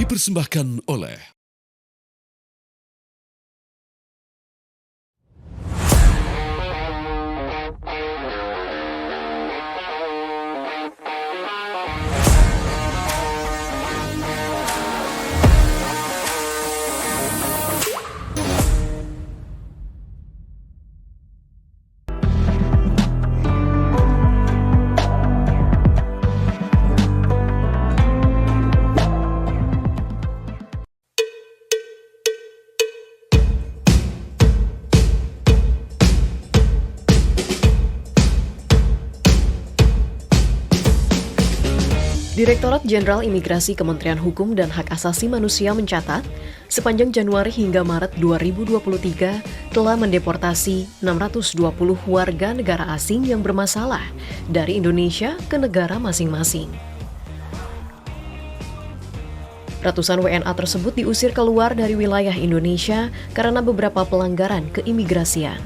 dipersembahkan oleh Direktorat Jenderal Imigrasi Kementerian Hukum dan Hak Asasi Manusia mencatat, sepanjang Januari hingga Maret 2023 telah mendeportasi 620 warga negara asing yang bermasalah dari Indonesia ke negara masing-masing. Ratusan WNA tersebut diusir keluar dari wilayah Indonesia karena beberapa pelanggaran keimigrasian,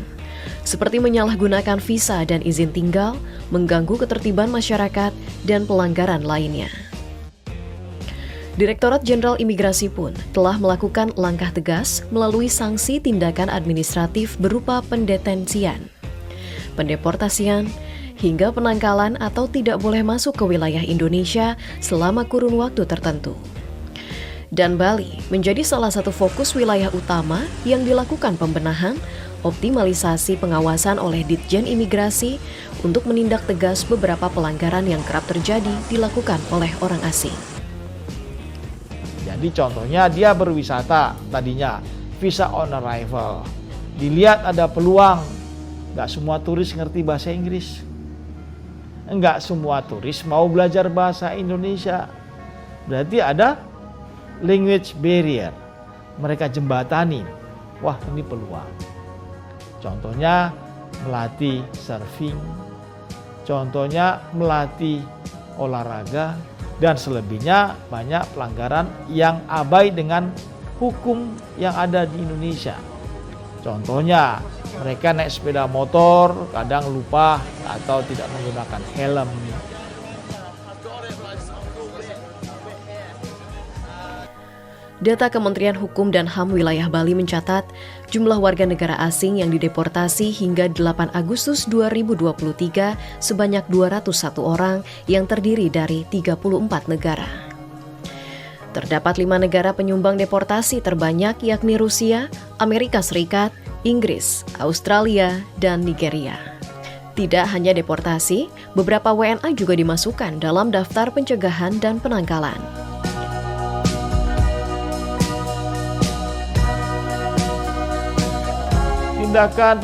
seperti menyalahgunakan visa dan izin tinggal, mengganggu ketertiban masyarakat, dan pelanggaran lainnya. Direktorat Jenderal Imigrasi pun telah melakukan langkah tegas melalui sanksi tindakan administratif berupa pendetensian, pendeportasian, hingga penangkalan atau tidak boleh masuk ke wilayah Indonesia selama kurun waktu tertentu. Dan Bali menjadi salah satu fokus wilayah utama yang dilakukan pembenahan, optimalisasi pengawasan oleh Ditjen Imigrasi untuk menindak tegas beberapa pelanggaran yang kerap terjadi dilakukan oleh orang asing. Jadi contohnya dia berwisata tadinya, visa on arrival. Dilihat ada peluang, nggak semua turis ngerti bahasa Inggris. Nggak semua turis mau belajar bahasa Indonesia. Berarti ada language barrier. Mereka jembatani, wah ini peluang. Contohnya melatih surfing, contohnya melatih olahraga, dan selebihnya banyak pelanggaran yang abai dengan hukum yang ada di Indonesia. Contohnya mereka naik sepeda motor kadang lupa atau tidak menggunakan helm. Data Kementerian Hukum dan HAM wilayah Bali mencatat, jumlah warga negara asing yang dideportasi hingga 8 Agustus 2023 sebanyak 201 orang yang terdiri dari 34 negara. Terdapat 5 negara penyumbang deportasi terbanyak yakni Rusia, Amerika Serikat, Inggris, Australia, dan Nigeria. Tidak hanya deportasi, beberapa WNA juga dimasukkan dalam daftar pencegahan dan penangkalan. Tindakan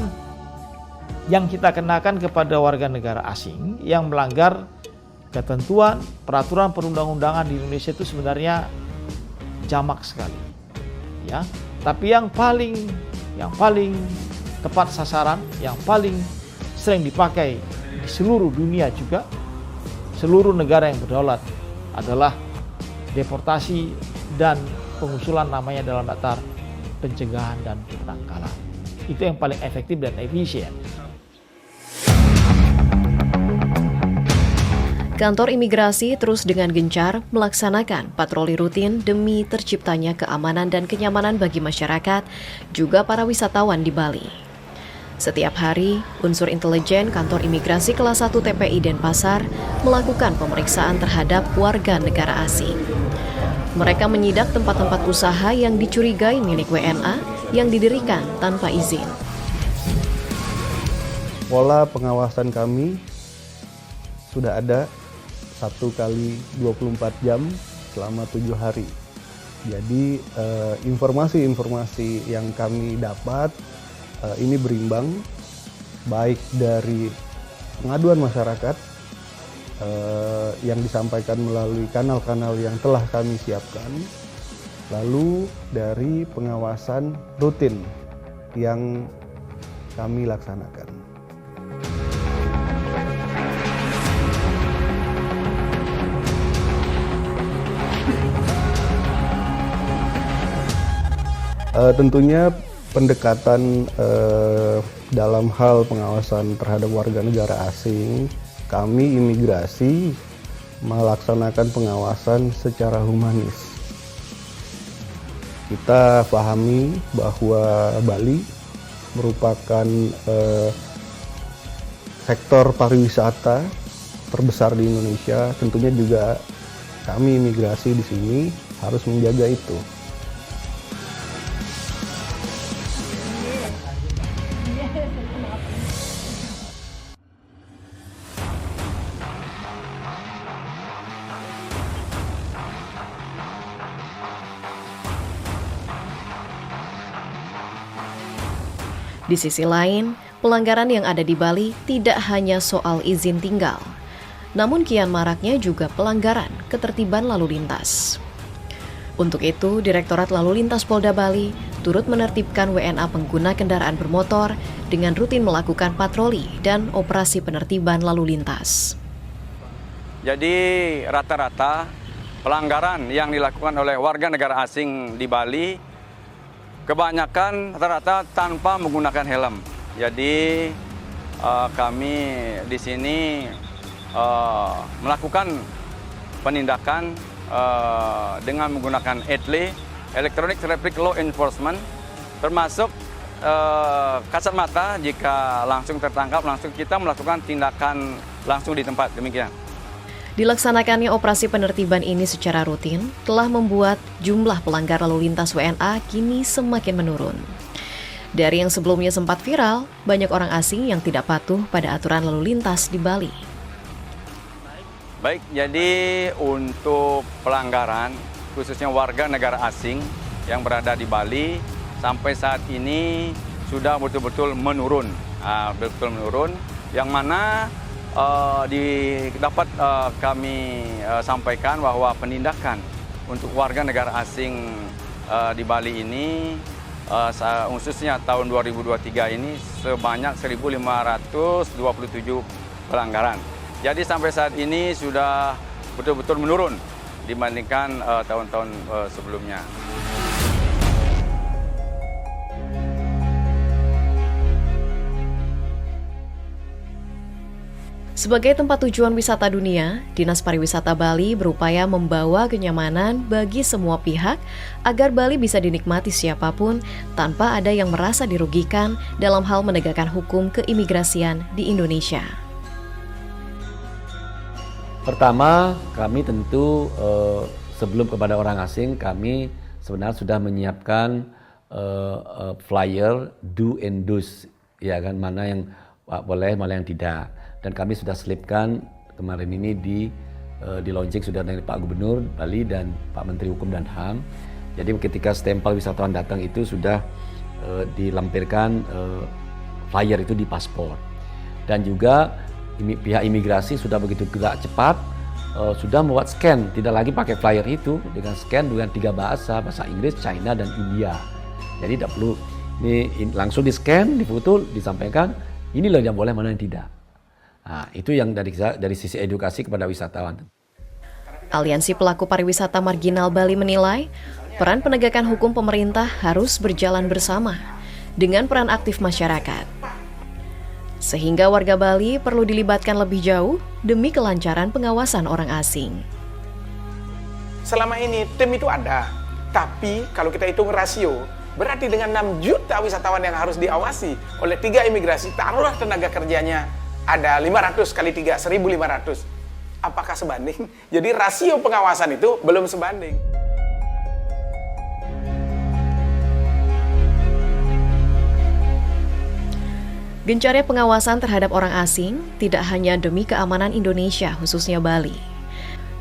yang kita kenakan kepada warga negara asing yang melanggar ketentuan peraturan perundang-undangan di Indonesia itu sebenarnya jamak sekali, ya. Tapi yang paling tepat sasaran, yang paling sering dipakai di seluruh dunia juga, seluruh negara yang berdaulat adalah deportasi dan pengusulan namanya dalam daftar pencegahan dan penangkalan. Itu yang paling efektif dan efisien. Kantor imigrasi terus dengan gencar melaksanakan patroli rutin demi terciptanya keamanan dan kenyamanan bagi masyarakat, juga para wisatawan di Bali. Setiap hari, unsur intelijen kantor imigrasi kelas 1 TPI Denpasar melakukan pemeriksaan terhadap warga negara asing. Mereka menyidak tempat-tempat usaha yang dicurigai milik WNA yang didirikan tanpa izin. Pola pengawasan kami sudah ada 1 kali 24 jam selama 7 hari. Jadi informasi-informasi yang kami dapat ini berimbang, baik dari pengaduan masyarakat yang disampaikan melalui kanal-kanal yang telah kami siapkan, lalu dari pengawasan rutin yang kami laksanakan. Tentunya pendekatan dalam hal pengawasan terhadap warga negara asing, kami imigrasi melaksanakan pengawasan secara humanis. Kita pahami bahwa Bali merupakan sektor pariwisata terbesar di Indonesia. Tentunya juga kami imigrasi di sini harus menjaga itu. Di sisi lain, pelanggaran yang ada di Bali tidak hanya soal izin tinggal, namun kian maraknya juga pelanggaran ketertiban lalu lintas. Untuk itu, Direktorat Lalu Lintas Polda Bali turut menertibkan WNA pengguna kendaraan bermotor dengan rutin melakukan patroli dan operasi penertiban lalu lintas. Jadi rata-rata pelanggaran yang dilakukan oleh warga negara asing di Bali kebanyakan rata-rata tanpa menggunakan helm. Jadi kami di sini melakukan penindakan dengan menggunakan ETLE, Electronic Traffic Law Enforcement, termasuk kasat mata. Jika langsung tertangkap, langsung kita melakukan tindakan langsung di tempat. Demikian. Dilaksanakannya operasi penertiban ini secara rutin telah membuat jumlah pelanggar lalu lintas WNA kini semakin menurun. Dari yang sebelumnya sempat viral, banyak orang asing yang tidak patuh pada aturan lalu lintas di Bali. Baik, jadi untuk pelanggaran, khususnya warga negara asing yang berada di Bali, sampai saat ini sudah betul-betul menurun. Yang mana dapat kami sampaikan bahwa penindakan untuk warga negara asing di Bali ini khususnya tahun 2023 ini sebanyak 1.527 pelanggaran. Jadi sampai saat ini sudah betul-betul menurun dibandingkan tahun-tahun sebelumnya. Sebagai tempat tujuan wisata dunia, Dinas Pariwisata Bali berupaya membawa kenyamanan bagi semua pihak agar Bali bisa dinikmati siapapun tanpa ada yang merasa dirugikan dalam hal menegakkan hukum keimigrasian di Indonesia. Pertama, kami tentu sebelum kepada orang asing, kami sebenarnya sudah menyiapkan flyer do and do's, ya kan, mana yang boleh, mana yang tidak. Dan kami sudah selipkan kemarin ini di launching sudah dari Pak Gubernur Bali dan Pak Menteri Hukum dan HAM. Jadi ketika stempel wisatawan datang itu sudah dilampirkan flyer itu di paspor. Dan juga pihak imigrasi sudah begitu gerak cepat, sudah membuat scan, tidak lagi pakai flyer itu, dengan scan dengan 3 bahasa Inggris, China, dan India. Jadi tidak perlu, ini langsung di scan, difoto, disampaikan, ini loh yang boleh, mana yang tidak. Nah, itu yang dari sisi edukasi kepada wisatawan. Aliansi Pelaku Pariwisata Marginal Bali menilai, peran penegakan hukum pemerintah harus berjalan bersama dengan peran aktif masyarakat. Sehingga warga Bali perlu dilibatkan lebih jauh demi kelancaran pengawasan orang asing. Selama ini tim itu ada, tapi kalau kita hitung rasio, berarti dengan 6 juta wisatawan yang harus diawasi oleh 3 imigrasi, taruhlah tenaga kerjanya ada 500 kali 3, 1.500. Apakah sebanding? Jadi rasio pengawasan itu belum sebanding. Gencarnya pengawasan terhadap orang asing tidak hanya demi keamanan Indonesia, khususnya Bali,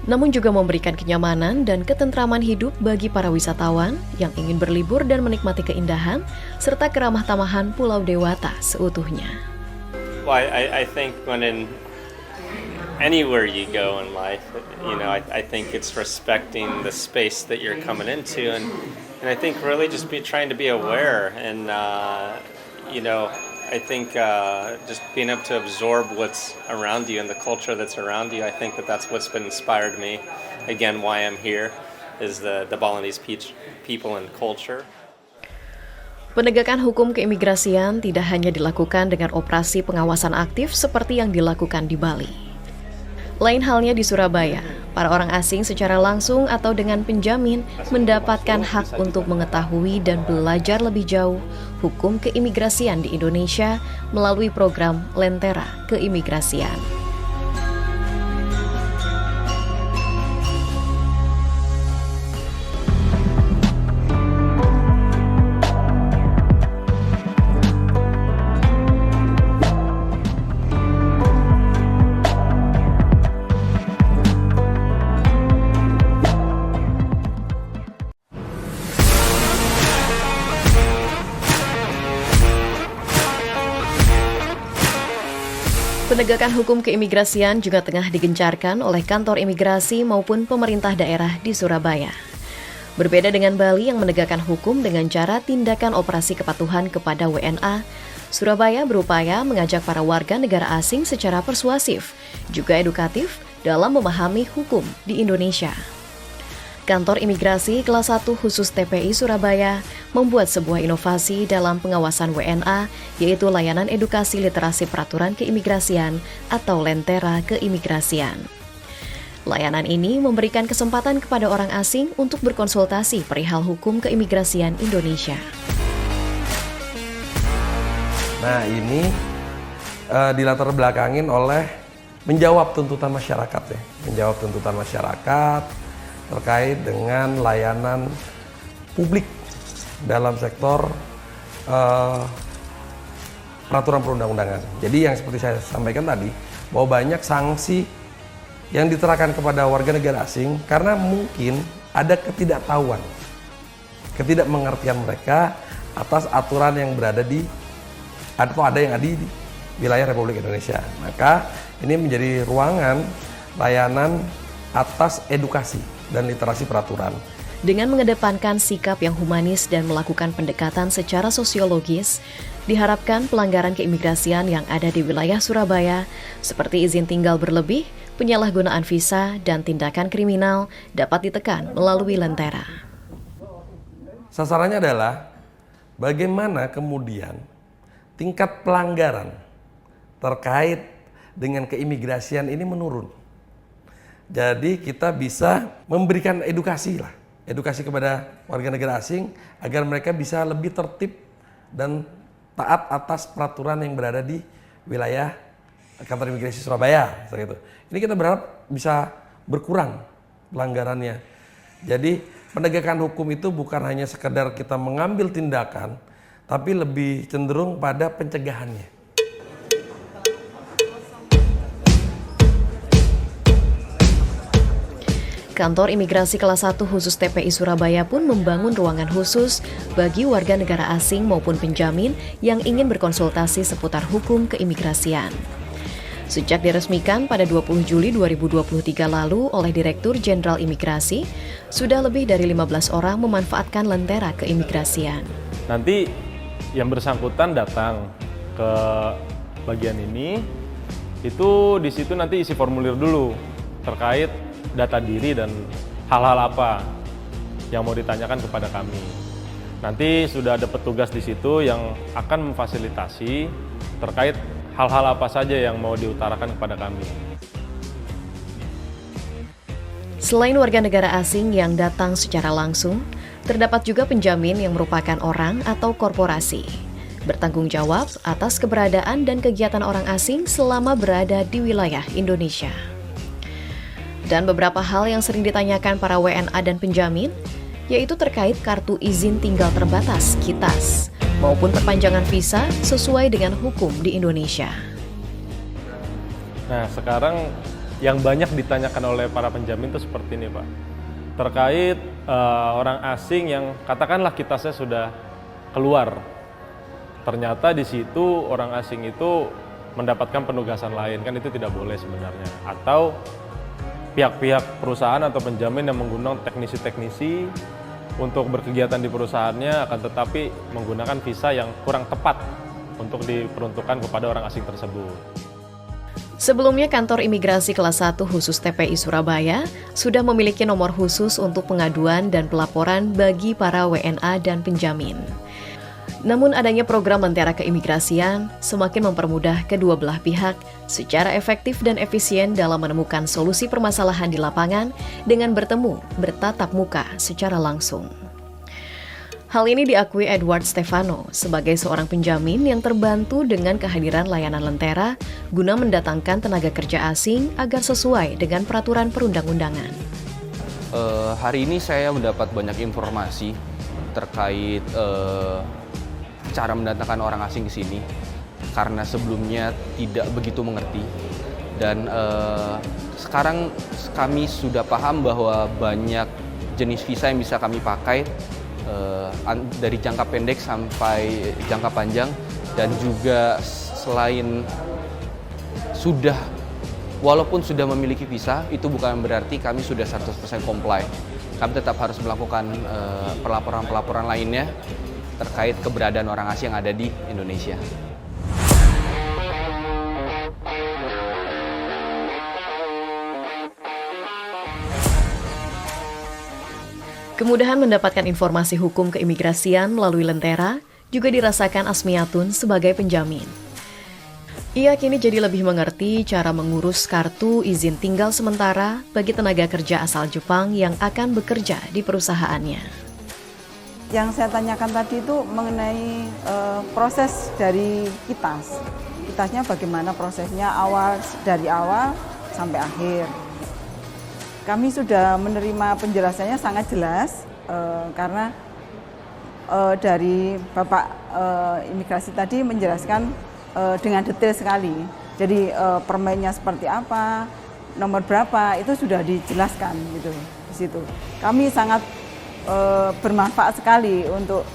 namun juga memberikan kenyamanan dan ketentraman hidup bagi para wisatawan yang ingin berlibur dan menikmati keindahan serta keramah tamahan Pulau Dewata seutuhnya. Well, I think anywhere you go in life, I think it's respecting the space that you're coming into, and I think really just trying to be aware, and I think just being able to absorb what's around you and the culture that's around you. I think that's what's been inspired me. Again, why I'm here is the Balinese people and culture. Penegakan hukum keimigrasian tidak hanya dilakukan dengan operasi pengawasan aktif seperti yang dilakukan di Bali. Lain halnya di Surabaya, Para orang asing secara langsung atau dengan penjamin mendapatkan hak untuk mengetahui dan belajar lebih jauh hukum keimigrasian di Indonesia melalui program Lentera Keimigrasian. Penegakan hukum keimigrasian juga tengah digencarkan oleh kantor imigrasi maupun pemerintah daerah di Surabaya. Berbeda dengan Bali yang menegakkan hukum dengan cara tindakan operasi kepatuhan kepada WNA, Surabaya berupaya mengajak para warga negara asing secara persuasif, juga edukatif dalam memahami hukum di Indonesia. Kantor Imigrasi Kelas 1 khusus TPI Surabaya membuat sebuah inovasi dalam pengawasan WNA, yaitu layanan edukasi literasi peraturan keimigrasian atau Lentera Keimigrasian. Layanan ini memberikan kesempatan kepada orang asing untuk berkonsultasi perihal hukum keimigrasian Indonesia. Nah, ini dilatar belakangin oleh menjawab tuntutan masyarakat ya, menjawab tuntutan masyarakat terkait dengan layanan publik dalam sektor peraturan perundang-undangan. Jadi yang seperti saya sampaikan tadi, bahwa banyak sanksi yang diterapkan kepada warga negara asing karena mungkin ada ketidaktahuan, ketidakmengertian mereka atas aturan yang berada di atau ada yang ada di wilayah Republik Indonesia. Maka ini menjadi ruangan layanan atas edukasi dan literasi peraturan. Dengan mengedepankan sikap yang humanis dan melakukan pendekatan secara sosiologis, diharapkan pelanggaran keimigrasian yang ada di wilayah Surabaya, seperti izin tinggal berlebih, penyalahgunaan visa, dan tindakan kriminal dapat ditekan melalui Lentera. Sasarannya adalah bagaimana kemudian tingkat pelanggaran terkait dengan keimigrasian ini menurun. Jadi kita bisa memberikan edukasi kepada warga negara asing agar mereka bisa lebih tertib dan taat atas peraturan yang berada di wilayah kantor imigrasi Surabaya. Seperti itu. Ini kita berharap bisa berkurang pelanggarannya. Jadi penegakan hukum itu bukan hanya sekedar kita mengambil tindakan, tapi lebih cenderung pada pencegahannya. Kantor Imigrasi Kelas 1 khusus TPI Surabaya pun membangun ruangan khusus bagi warga negara asing maupun penjamin yang ingin berkonsultasi seputar hukum keimigrasian. Sejak diresmikan pada 20 Juli 2023 lalu oleh Direktur Jenderal Imigrasi, sudah lebih dari 15 orang memanfaatkan Lentera Keimigrasian. Nanti yang bersangkutan datang ke bagian ini, itu di situ nanti isi formulir dulu terkait data diri dan hal-hal apa yang mau ditanyakan kepada kami. Nanti sudah ada petugas di situ yang akan memfasilitasi terkait hal-hal apa saja yang mau diutarakan kepada kami. Selain warga negara asing yang datang secara langsung, terdapat juga penjamin yang merupakan orang atau korporasi, bertanggung jawab atas keberadaan dan kegiatan orang asing selama berada di wilayah Indonesia. Dan beberapa hal yang sering ditanyakan para WNA dan penjamin, yaitu terkait kartu izin tinggal terbatas (KITAS) maupun perpanjangan visa sesuai dengan hukum di Indonesia. Nah, sekarang yang banyak ditanyakan oleh para penjamin itu seperti ini, Pak. Terkait orang asing yang katakanlah KITASnya sudah keluar. Ternyata di situ orang asing itu mendapatkan penugasan lain, kan itu tidak boleh sebenarnya. Atau pihak-pihak perusahaan atau penjamin yang menggunakan teknisi-teknisi untuk berkegiatan di perusahaannya, akan tetapi menggunakan visa yang kurang tepat untuk diperuntukkan kepada orang asing tersebut. Sebelumnya, Kantor Imigrasi Kelas 1 khusus TPI Surabaya sudah memiliki nomor khusus untuk pengaduan dan pelaporan bagi para WNA dan penjamin. Namun adanya program Lentera Keimigrasian semakin mempermudah kedua belah pihak secara efektif dan efisien dalam menemukan solusi permasalahan di lapangan dengan bertemu, bertatap muka secara langsung. Hal ini diakui Edward Stefano sebagai seorang penjamin yang terbantu dengan kehadiran layanan Lentera guna mendatangkan tenaga kerja asing agar sesuai dengan peraturan perundang-undangan. Hari ini saya mendapat banyak informasi terkait cara mendatangkan orang asing ke sini karena sebelumnya tidak begitu mengerti, dan sekarang kami sudah paham bahwa banyak jenis visa yang bisa kami pakai dari jangka pendek sampai jangka panjang, dan juga selain walaupun sudah memiliki visa, itu bukan berarti kami sudah 100% comply. Kami tetap harus melakukan pelaporan-pelaporan lainnya terkait keberadaan orang asing yang ada di Indonesia. Kemudahan mendapatkan informasi hukum keimigrasian melalui Lentera juga dirasakan Asmiatun sebagai penjamin. Ia kini jadi lebih mengerti cara mengurus kartu izin tinggal sementara bagi tenaga kerja asal Jepang yang akan bekerja di perusahaannya. Yang saya tanyakan tadi itu mengenai proses dari KITAS. KITASnya bagaimana prosesnya dari awal sampai akhir. Kami sudah menerima penjelasannya sangat jelas karena dari Bapak Imigrasi tadi menjelaskan dengan detail sekali. Jadi permennya seperti apa, nomor berapa itu sudah dijelaskan gitu di situ. Kami sangat bermanfaat sekali untuk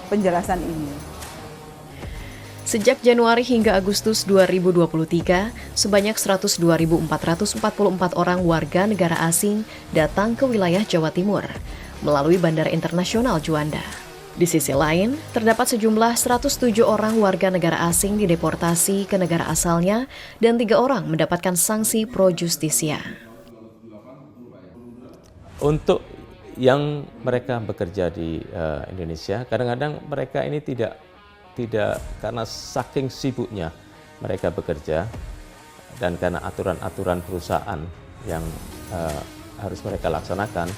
penjelasan ini. Sejak Januari hingga Agustus 2023, sebanyak 102.444 orang warga negara asing datang ke wilayah Jawa Timur melalui Bandara Internasional Juanda. Di sisi lain, terdapat sejumlah 107 orang warga negara asing dideportasi ke negara asalnya dan 3 orang mendapatkan sanksi pro justisia. Untuk yang mereka bekerja di Indonesia, kadang-kadang mereka ini tidak karena saking sibuknya mereka bekerja dan karena aturan-aturan perusahaan yang harus mereka laksanakan,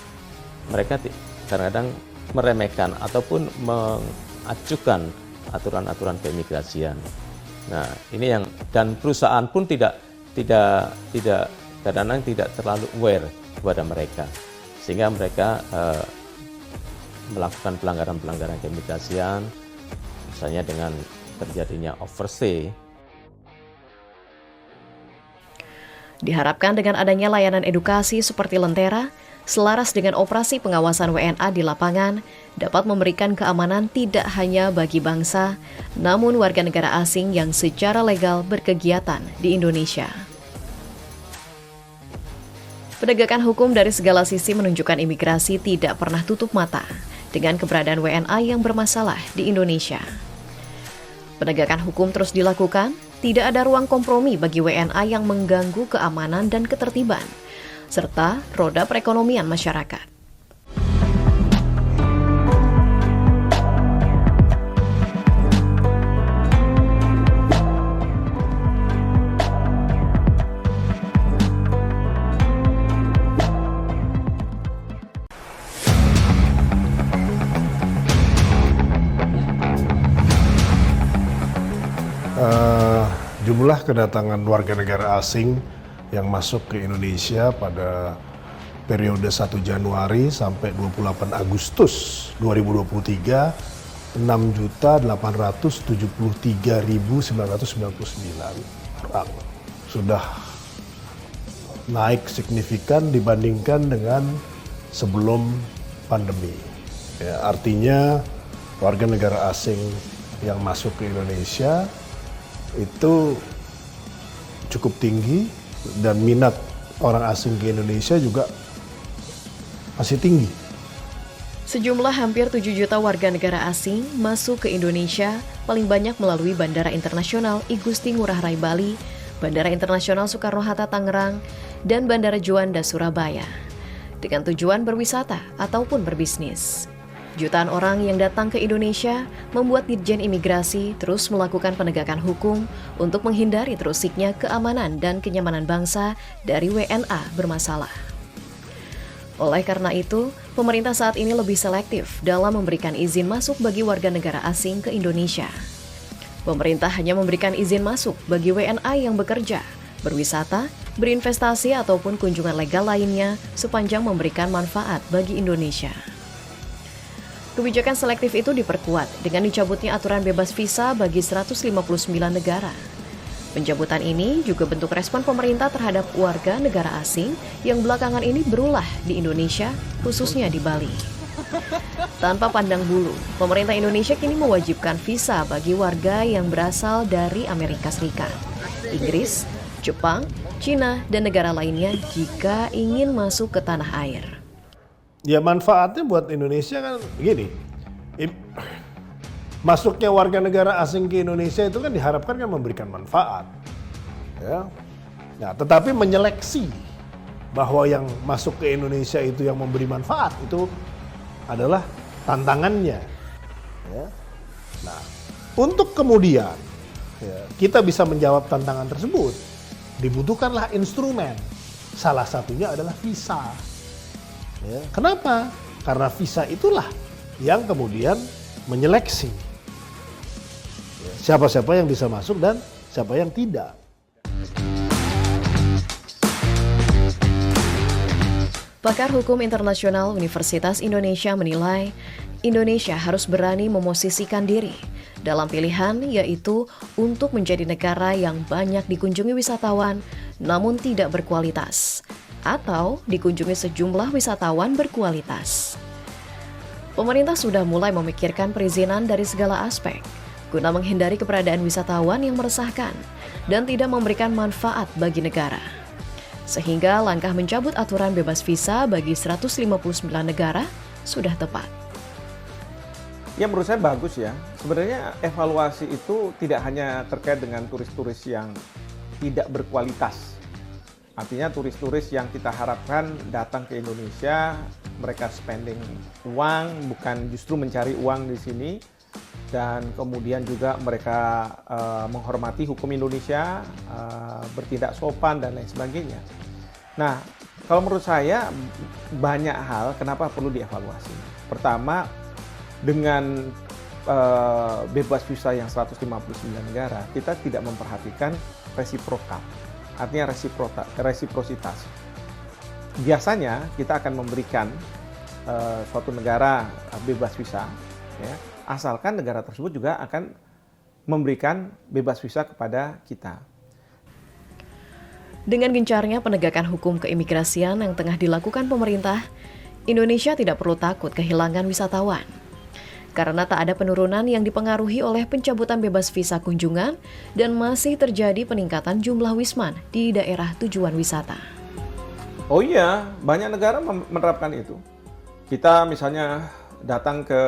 mereka kadang-kadang meremehkan ataupun mengacukan aturan-aturan keimigrasian. Nah, ini yang, dan perusahaan pun tidak kadang-kadang tidak terlalu aware kepada mereka, sehingga mereka melakukan pelanggaran-pelanggaran keimigrasian, misalnya dengan terjadinya overstay. Diharapkan dengan adanya layanan edukasi seperti Lentera, selaras dengan operasi pengawasan WNA di lapangan, dapat memberikan keamanan tidak hanya bagi bangsa, namun warga negara asing yang secara legal berkegiatan di Indonesia. Penegakan hukum dari segala sisi menunjukkan imigrasi tidak pernah tutup mata dengan keberadaan WNA yang bermasalah di Indonesia. Penegakan hukum terus dilakukan, tidak ada ruang kompromi bagi WNA yang mengganggu keamanan dan ketertiban, serta roda perekonomian masyarakat. Jumlah kedatangan warga negara asing yang masuk ke Indonesia pada periode 1 Januari sampai 28 Agustus 2023 6.873.999 orang. Sudah naik signifikan dibandingkan dengan sebelum pandemi. Ya, artinya warga negara asing yang masuk ke Indonesia itu cukup tinggi dan minat orang asing ke Indonesia juga masih tinggi. Sejumlah hampir 7 juta warga negara asing masuk ke Indonesia paling banyak melalui Bandara Internasional I Gusti Ngurah Rai Bali, Bandara Internasional Soekarno-Hatta Tangerang, dan Bandara Juanda Surabaya, dengan tujuan berwisata ataupun berbisnis. Jutaan orang yang datang ke Indonesia membuat Ditjen Imigrasi terus melakukan penegakan hukum untuk menghindari terusiknya keamanan dan kenyamanan bangsa dari WNA bermasalah. Oleh karena itu, pemerintah saat ini lebih selektif dalam memberikan izin masuk bagi warga negara asing ke Indonesia. Pemerintah hanya memberikan izin masuk bagi WNA yang bekerja, berwisata, berinvestasi ataupun kunjungan legal lainnya sepanjang memberikan manfaat bagi Indonesia. Kebijakan selektif itu diperkuat dengan dicabutnya aturan bebas visa bagi 159 negara. Pencabutan ini juga bentuk respon pemerintah terhadap warga negara asing yang belakangan ini berulah di Indonesia, khususnya di Bali. Tanpa pandang bulu, pemerintah Indonesia kini mewajibkan visa bagi warga yang berasal dari Amerika Serikat, Inggris, Jepang, Cina, dan negara lainnya jika ingin masuk ke tanah air. Ya manfaatnya buat Indonesia kan begini, masuknya warga negara asing ke Indonesia itu kan diharapkan kan memberikan manfaat. Ya. Nah, tetapi menyeleksi bahwa yang masuk ke Indonesia itu yang memberi manfaat itu adalah tantangannya. Ya. Nah, untuk kemudian ya, kita bisa menjawab tantangan tersebut, dibutuhkanlah instrumen. Salah satunya adalah visa. Ya, kenapa? Karena visa itulah yang kemudian menyeleksi ya, siapa-siapa yang bisa masuk dan siapa yang tidak. Pakar Hukum Internasional Universitas Indonesia menilai Indonesia harus berani memosisikan diri dalam pilihan, yaitu untuk menjadi negara yang banyak dikunjungi wisatawan namun tidak berkualitas, atau dikunjungi sejumlah wisatawan berkualitas. Pemerintah sudah mulai memikirkan perizinan dari segala aspek guna menghindari keberadaan wisatawan yang meresahkan dan tidak memberikan manfaat bagi negara. Sehingga langkah mencabut aturan bebas visa bagi 159 negara sudah tepat. Ya menurut saya bagus ya. Sebenarnya evaluasi itu tidak hanya terkait dengan turis-turis yang tidak berkualitas. Artinya turis-turis yang kita harapkan datang ke Indonesia, mereka spending uang, bukan justru mencari uang di sini. Dan kemudian juga mereka menghormati hukum Indonesia, bertindak sopan dan lain sebagainya. Nah, kalau menurut saya banyak hal kenapa perlu dievaluasi. Pertama, dengan bebas visa yang 159 negara, kita tidak memperhatikan resiprokal. Artinya resiprositas. Biasanya kita akan memberikan suatu negara bebas visa, ya, asalkan negara tersebut juga akan memberikan bebas visa kepada kita. Dengan gencarnya penegakan hukum keimigrasian yang tengah dilakukan pemerintah, Indonesia tidak perlu takut kehilangan wisatawan. Karena tak ada penurunan yang dipengaruhi oleh pencabutan bebas visa kunjungan dan masih terjadi peningkatan jumlah wisman di daerah tujuan wisata. Oh iya, banyak negara menerapkan itu. Kita misalnya datang ke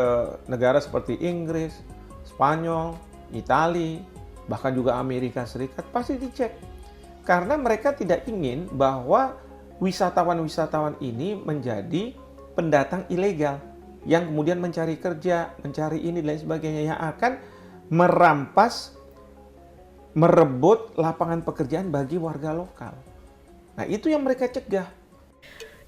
negara seperti Inggris, Spanyol, Italia, bahkan juga Amerika Serikat, pasti dicek. Karena mereka tidak ingin bahwa wisatawan-wisatawan ini menjadi pendatang ilegal yang kemudian mencari kerja, mencari ini dan sebagainya, yang akan merampas, merebut lapangan pekerjaan bagi warga lokal. Nah, itu yang mereka cegah.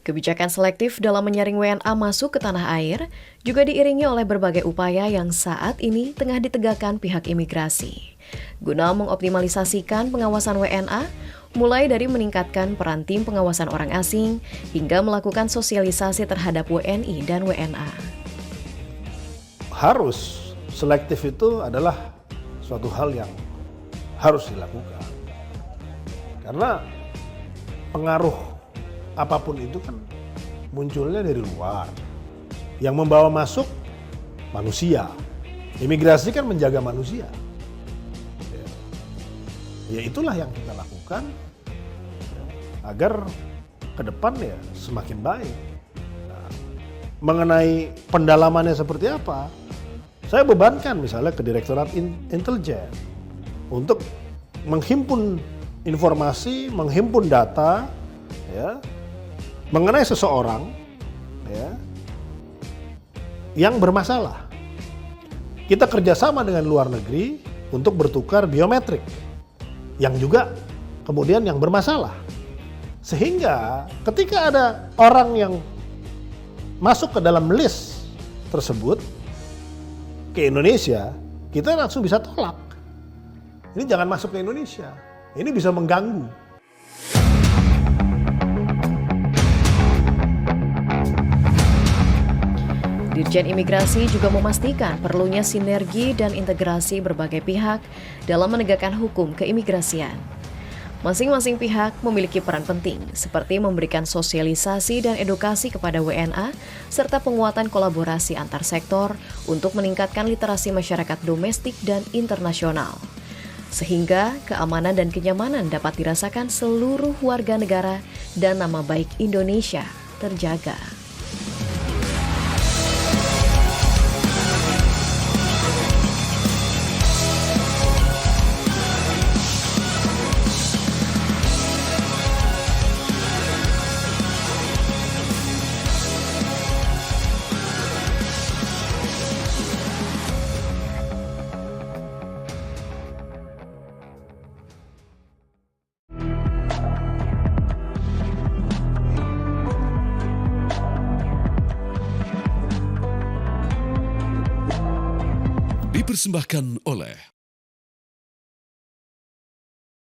Kebijakan selektif dalam menyaring WNA masuk ke tanah air juga diiringi oleh berbagai upaya yang saat ini tengah ditegakkan pihak imigrasi guna mengoptimalisasikan pengawasan WNA, mulai dari meningkatkan peran tim pengawasan orang asing hingga melakukan sosialisasi terhadap WNI dan WNA. Harus selektif itu adalah suatu hal yang harus dilakukan. Karena pengaruh apapun itu kan munculnya dari luar. Yang membawa masuk manusia. Imigrasi kan menjaga manusia. Ya itulah yang kita lakukan agar ke depan ya semakin baik. Nah, mengenai pendalamannya seperti apa, saya bebankan misalnya ke Direktorat Intelijen untuk menghimpun informasi, menghimpun data, ya, mengenai seseorang, ya, yang bermasalah. Kita kerjasama dengan luar negeri untuk bertukar biometrik yang juga kemudian yang bermasalah. Sehingga ketika ada orang yang masuk ke dalam list tersebut ke Indonesia, kita langsung bisa tolak. Ini jangan masuk ke Indonesia. Ini bisa mengganggu. Dirjen Imigrasi juga memastikan perlunya sinergi dan integrasi berbagai pihak dalam menegakkan hukum keimigrasian. Masing-masing pihak memiliki peran penting, seperti memberikan sosialisasi dan edukasi kepada WNA, serta penguatan kolaborasi antar sektor untuk meningkatkan literasi masyarakat domestik dan internasional. Sehingga keamanan dan kenyamanan dapat dirasakan seluruh warga negara dan nama baik Indonesia terjaga. Dipersembahkan oleh